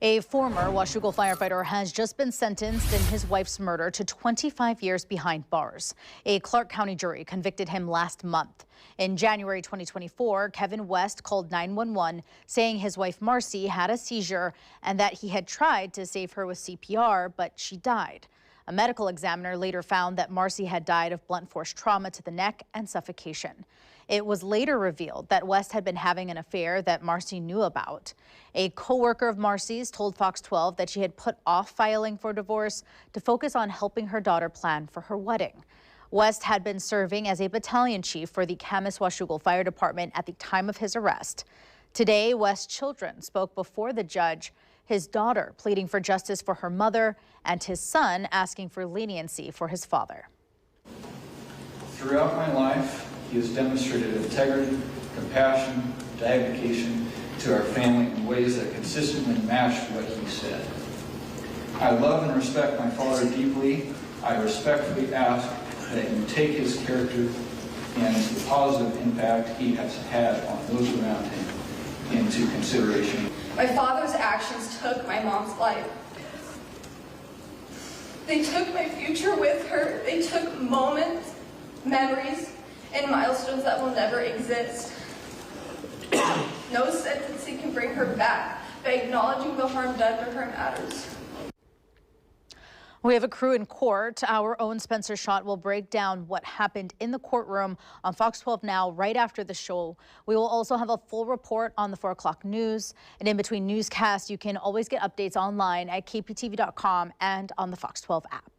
A former Washougal firefighter has just been sentenced in his wife's murder to 25 years behind bars. A Clark County jury convicted him last month. In January 2024, Kevin West called 911 saying his wife Marcy had a seizure and that he had tried to save her with CPR, but she died. A medical examiner later found that Marcy had died of blunt force trauma to the neck and suffocation. It was later revealed that West had been having an affair that Marcy knew about. A co-worker of Marcy's told Fox 12 that she had put off filing for divorce to focus on helping her daughter plan for her wedding. West had been serving as a battalion chief for the Camas-Washougal Fire Department at the time of his arrest. Today, West's children spoke before the judge, his daughter pleading for justice for her mother and his son asking for leniency for his father. Throughout my life, he has demonstrated integrity, compassion, dedication to our family in ways that consistently match what he said. I love and respect my father deeply. I respectfully ask that you take his character and the positive impact he has had on those around him into consideration. My father's actions took my mom's life. They took my future with her. They took moments, memories, and milestones that will never exist. No sentencing can bring her back, but acknowledging the harm done to her matters. We have a crew in court. Our own Spencer Schott will break down what happened in the courtroom on Fox 12 Now right after the show. We will also have a full report on the 4 o'clock news. And in between newscasts, you can always get updates online at kptv.com and on the Fox 12 app.